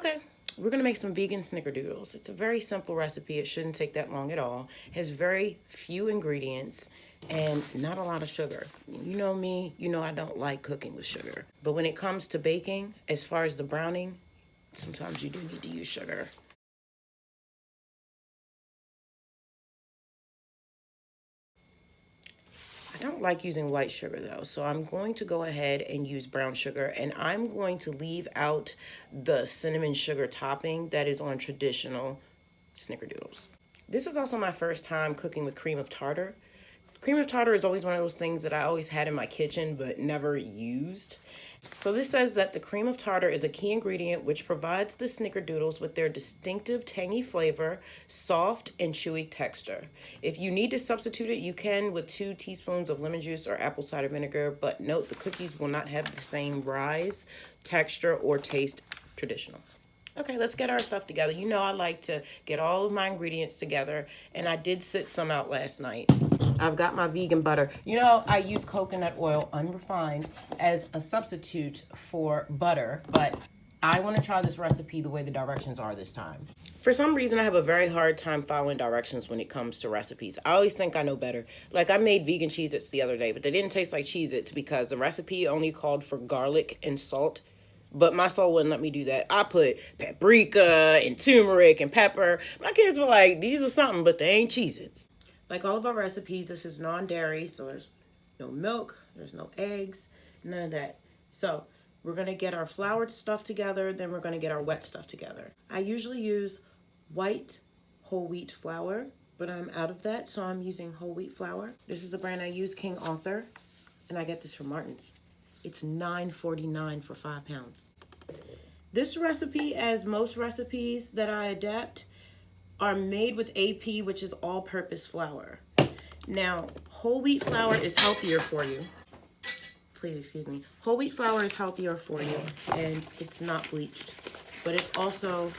Okay, we're gonna make some vegan snickerdoodles. It's a very simple recipe. It shouldn't take that long at all. It has very few ingredients and not a lot of sugar. You know me, you know I don't like cooking with sugar. But when it comes to baking, as far as the browning, sometimes you do need to use sugar. I don't like using white sugar though, so I'm going to go ahead and use brown sugar, and I'm going to leave out the cinnamon sugar topping that is on traditional snickerdoodles. This is also my first time cooking with cream of tartar. Cream of tartar is always one of those things that I always had in my kitchen but never used. So this says that the cream of tartar is a key ingredient which provides the snickerdoodles with their distinctive tangy flavor, soft and chewy texture. If you need to substitute it, you can with 2 teaspoons of lemon juice or apple cider vinegar, but note the cookies will not have the same rise, texture, or taste traditional. Okay, let's get our stuff together. You know I like to get all of my ingredients together, and I did sit some out last night. I've got my vegan butter. You know, I use coconut oil unrefined as a substitute for butter, but I want to try this recipe the way the directions are this time. For some reason, I have a very hard time following directions when it comes to recipes. I always think I know better. Like, I made vegan Cheez-Its the other day, but they didn't taste like Cheez-Its because the recipe only called for garlic and salt. But my soul wouldn't let me do that. I put paprika and turmeric and pepper. My kids were like, these are something, but they ain't Cheez-Its. Like all of our recipes, this is non-dairy, so there's no milk, there's no eggs, none of that. So we're going to get our floured stuff together, then we're going to get our wet stuff together. I usually use white whole wheat flour, but I'm out of that, so I'm using whole wheat flour. This is the brand I use, King Arthur, and I get this from Martin's. It's $9.49 for 5 pounds. This recipe, as most recipes that I adapt, are made with AP, which is all-purpose flour. Now, whole wheat flour is healthier for you. Please excuse me. Whole wheat flour is healthier for you, and it's not bleached. But it's also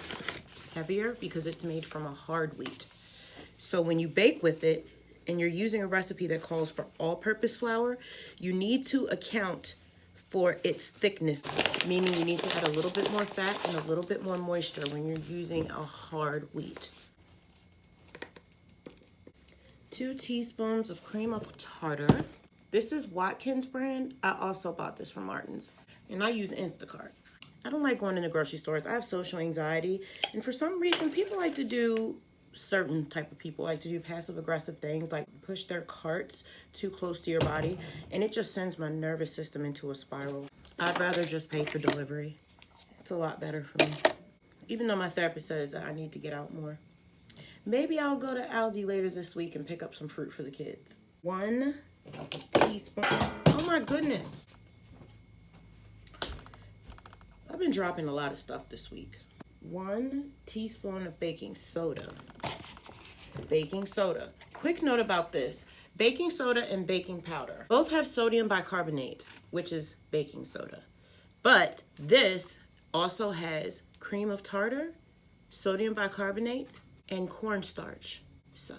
heavier because it's made from a hard wheat. So when you bake with it, and you're using a recipe that calls for all-purpose flour, you need to account for its thickness, meaning you need to add a little bit more fat and a little bit more moisture when you're using a hard wheat. 2 teaspoons of cream of tartar. This is Watkins brand. I also bought this from Martin's, and I use Instacart. I don't like going into grocery stores. I have social anxiety, and for some reason, certain type of people like to do passive aggressive things like push their carts too close to your body, and it just sends my nervous system into a spiral. I'd rather just pay for delivery. It's a lot better for me. Even though my therapist says that I need to get out more. Maybe I'll go to Aldi later this week and pick up some fruit for the kids. 1 teaspoon. Oh my goodness. I've been dropping a lot of stuff this week. 1 teaspoon of baking soda. Baking soda. Quick note about this. Baking soda and baking powder both have sodium bicarbonate, which is baking soda. But this also has cream of tartar, sodium bicarbonate, and cornstarch. So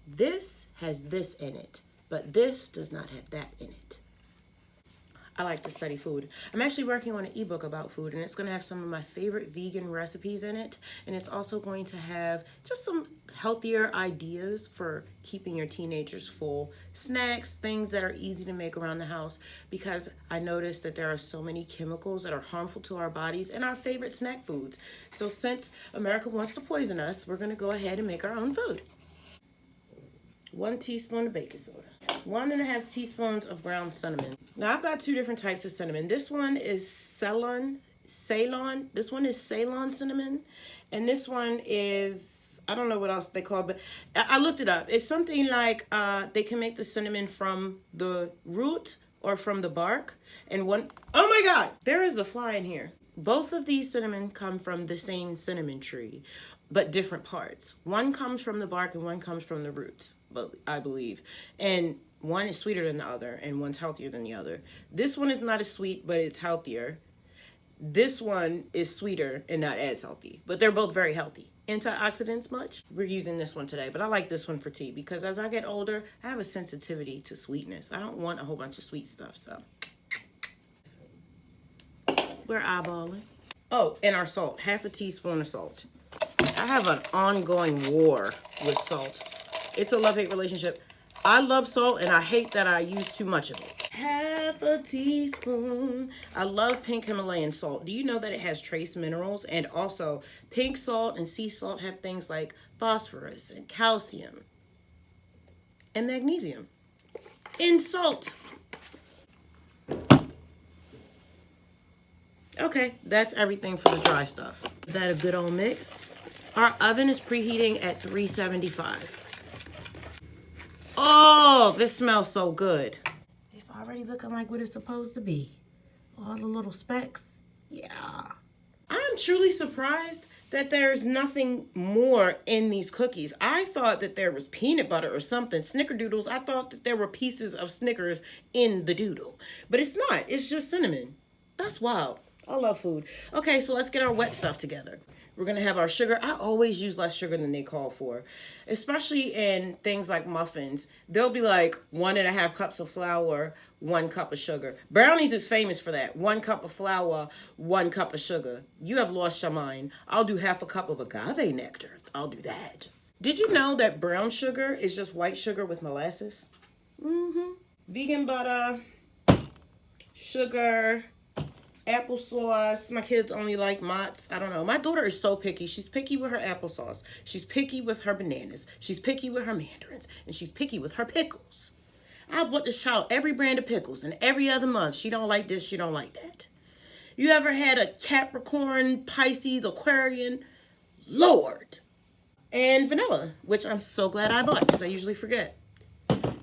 this has this in it, but this does not have that in it. I like to study food. I'm actually working on an ebook about food, and it's going to have some of my favorite vegan recipes in it, and it's also going to have just some healthier ideas for keeping your teenagers full. Snacks, things that are easy to make around the house, because I noticed that there are so many chemicals that are harmful to our bodies and our favorite snack foods. So since America wants to poison us, we're going to go ahead and make our own food. 1 teaspoon of baking soda. 1.5 teaspoons of ground cinnamon. Now I've got 2 different types of cinnamon. This one is Ceylon. This one is Ceylon cinnamon. And this one is, I don't know what else they call it, but I looked it up. It's something like they can make the cinnamon from the root or from the bark. And oh my God, there is a fly in here. Both of these cinnamon come from the same cinnamon tree, but different parts. One comes from the bark and one comes from the roots, I believe. And one is sweeter than the other, and one's healthier than the other. This one is not as sweet, but it's healthier. This one is sweeter and not as healthy, but they're both very healthy. Antioxidants much? We're using this one today, but I like this one for tea because as I get older, I have a sensitivity to sweetness. I don't want a whole bunch of sweet stuff, so. We're eyeballing. Oh, and our salt, half a teaspoon of salt. I have an ongoing war with salt. It's a love-hate relationship. I love salt and I hate that I use too much of it. Half a teaspoon. I love pink Himalayan salt. Do you know that it has trace minerals? And also, pink salt and sea salt have things like phosphorus and calcium and magnesium in salt. Okay, that's everything for the dry stuff. Is that a good old mix? Our oven is preheating at 375. Oh, this smells so good. It's already looking like what it's supposed to be. All the little specks. Yeah. I'm truly surprised that there's nothing more in these cookies. I thought that there was peanut butter or something. Snickerdoodles, I thought that there were pieces of Snickers in the doodle. But it's not. It's just cinnamon. That's wild. I love food. Okay, so let's get our wet stuff together. We're going to have our sugar. I always use less sugar than they call for, especially in things like muffins. They'll be like 1.5 cups of flour, 1 cup of sugar. Brownies is famous for that. 1 cup of flour, 1 cup of sugar. You have lost your mind. I'll do half a cup of agave nectar. I'll do that. Did you know that brown sugar is just white sugar with molasses? Vegan butter, sugar, applesauce. My kids only like Mott's. I don't know. My daughter is so picky. She's picky with her applesauce. She's picky with her bananas. She's picky with her mandarins. And she's picky with her pickles. I bought this child every brand of pickles. And every other month, she don't like this, she don't like that. You ever had a Capricorn, Pisces, Aquarian? Lord. And vanilla, which I'm so glad I bought because I usually forget.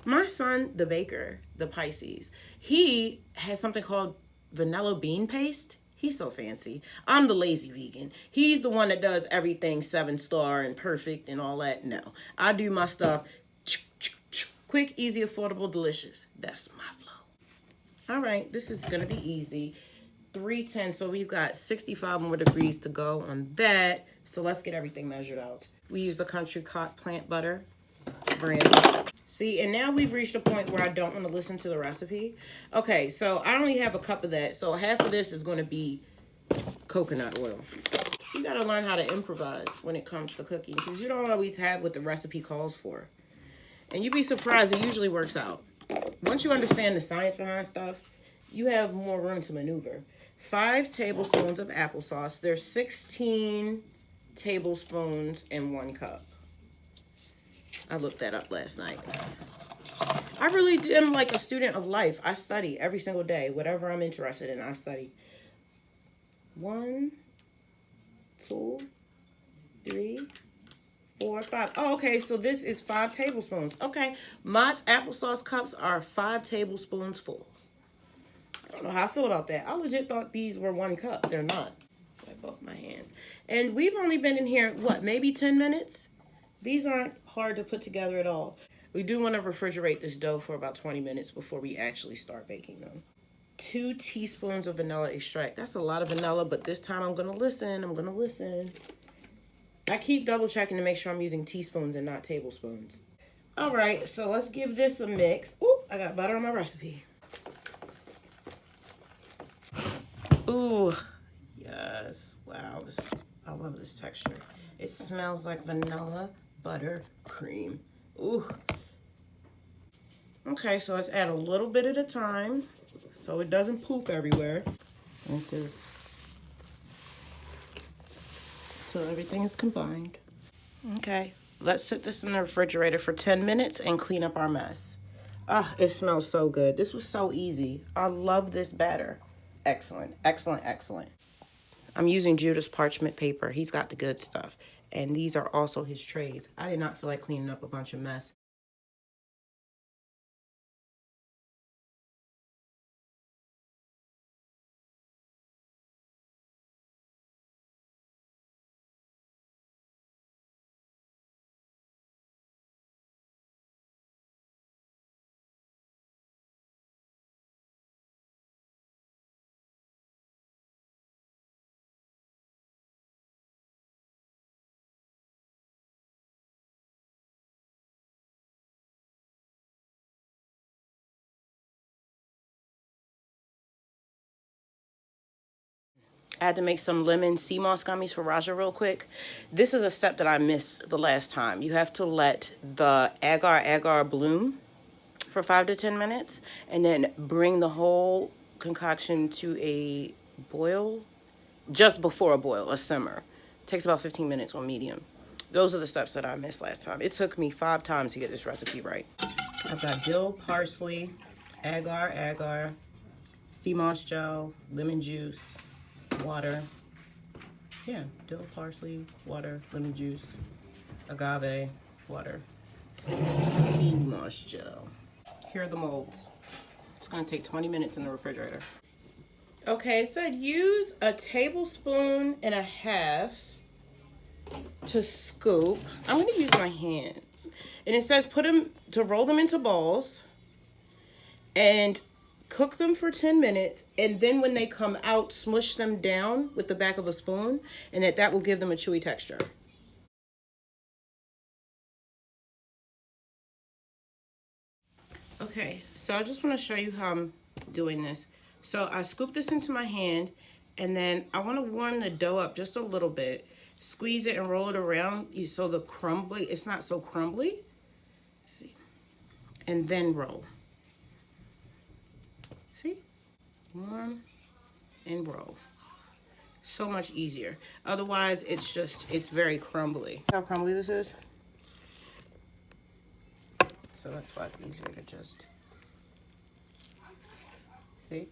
My son, the baker, the Pisces, he has something called vanilla bean paste. He's so fancy. I'm the lazy vegan. He's the one that does everything 7-star and perfect and all that. No, I do my stuff quick, easy, affordable, delicious. That's my flow. All right, this is gonna be easy. 310, so we've got 65 more degrees to go on that. So let's get everything measured out. We use the Country Cot plant butter brand. See, and now we've reached a point where I don't want to listen to the recipe. Okay, so I only have a cup of that. So half of this is going to be coconut oil. You got to learn how to improvise when it comes to cooking because you don't always have what the recipe calls for. And you'd be surprised, it usually works out. Once you understand the science behind stuff, you have more room to maneuver. 5 tablespoons of applesauce. There's 16 tablespoons in 1 cup. I looked that up last night. I really am like a student of life. I study every single day. Whatever I'm interested in, I study. 1, 2, 3, 4, 5. Oh, okay, so this is 5 tablespoons. Okay, Mott's applesauce cups are 5 tablespoons full. I don't know how I feel about that. I legit thought these were 1 cup. They're not. Like both my hands. And we've only been in here, what, maybe 10 minutes? These aren't hard to put together at all. We do want to refrigerate this dough for about 20 minutes before we actually start baking them. 2 teaspoons of vanilla extract. That's a lot of vanilla, but this time I'm going to listen. I'm going to listen. I keep double checking to make sure I'm using teaspoons and not tablespoons. All right, so let's give this a mix. Ooh, I got butter on my recipe. Ooh, yes. Wow, I love this texture. It smells like vanilla butter cream. Ooh. Okay, so let's add a little bit at a time so it doesn't poop everywhere. Like this. So everything is combined. Okay, let's sit this in the refrigerator for 10 minutes and clean up our mess. Ah, it smells so good. This was so easy. I love this batter. Excellent, excellent, excellent. I'm using Judas parchment paper. He's got the good stuff. And these are also his trays. I did not feel like cleaning up a bunch of mess. I had to make some lemon sea moss gummies for Raja real quick. This is a step that I missed the last time. You have to let the agar bloom for 5 to 10 minutes and then bring the whole concoction to a boil, just before a boil, a simmer. It takes about 15 minutes on medium. Those are the steps that I missed last time. It took me 5 times to get this recipe right. I've got dill, parsley, agar, sea moss gel, lemon juice, water. Yeah, dill, parsley, water, lemon juice, agave, water, sea moss gel. Here are the molds. It's gonna take 20 minutes in the refrigerator. Okay, it said use a tablespoon and a half to scoop. I'm gonna use my hands. And it says roll them into balls and cook them for 10 minutes. And then when they come out, smush them down with the back of a spoon, and that will give them a chewy texture. Okay, so I just want to show you how I'm doing this. So I scoop this into my hand, and then I want to warm the dough up just a little bit. Squeeze it and roll it around so it's not so crumbly. See? And then roll. See? Warm and roll. So much easier. Otherwise, it's very crumbly. How crumbly this is? So that's why it's easier to just, see?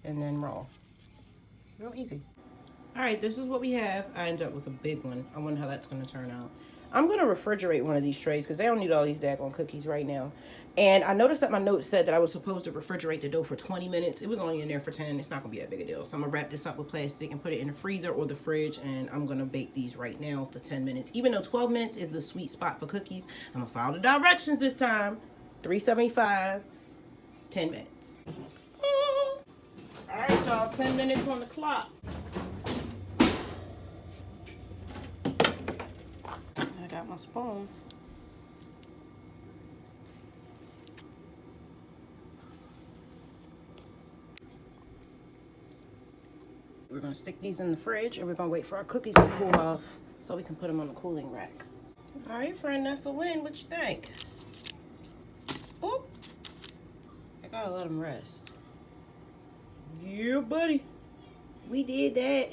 And then roll. Real easy. All right, this is what we have. I ended up with a big one. I wonder how that's gonna turn out. I'm gonna refrigerate one of these trays because they don't need all these daggone cookies right now. And I noticed that my note said that I was supposed to refrigerate the dough for 20 minutes. It was only in there for 10. It's not gonna be that big a deal. So I'm gonna wrap this up with plastic and put it in the freezer or the fridge, and I'm gonna bake these right now for 10 minutes. Even though 12 minutes is the sweet spot for cookies, I'm gonna follow the directions this time. 375, 10 minutes. All right, y'all, 10 minutes on the clock. I got my spoon. We're gonna stick these in the fridge, and we're gonna wait for our cookies to cool off so we can put them on the cooling rack. All right, friend, that's a win. What you think? Boop. I gotta let them rest. Yeah, buddy. We did that.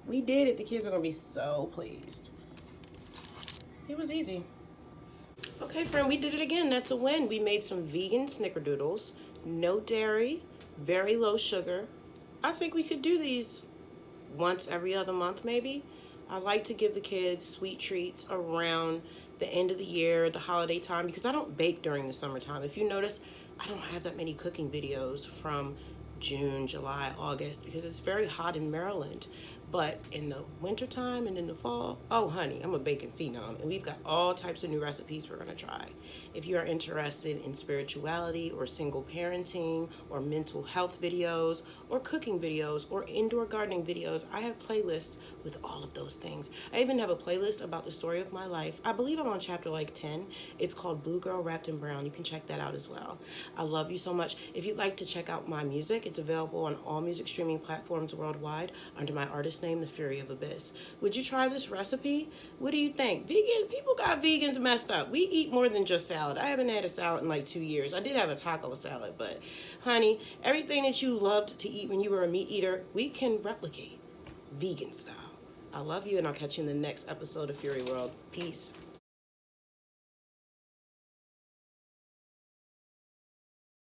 We did it. The kids are gonna be so pleased. It was easy. Okay, friend, we did it again. That's a win. We made some vegan Snickerdoodles. No dairy, very low sugar. I think we could do these once every other month, maybe. I like to give the kids sweet treats around the end of the year, the holiday time, because I don't bake during the summertime. If you notice, I don't have that many cooking videos from June, July, August, because it's very hot in Maryland. But in the wintertime and in the fall, oh honey, I'm a baking phenom, and we've got all types of new recipes we're gonna try. If you are interested in spirituality or single parenting or mental health videos or cooking videos or indoor gardening videos, I have playlists with all of those things. I even have a playlist about the story of my life. I believe I'm on chapter like 10. It's called Blue Girl Wrapped in Brown. You can check that out as well. I love you so much. If you'd like to check out my music, it's available on all music streaming platforms worldwide under my artist name, The Fury of Abyss. Would you try this recipe? What do you think? People got vegans messed up. We eat more than just salad. I haven't had a salad in like 2 years. I did have a taco salad, but honey, everything that you loved to eat when you were a meat eater, we can replicate vegan style. I love you, and I'll catch you in the next episode of Fury World. Peace.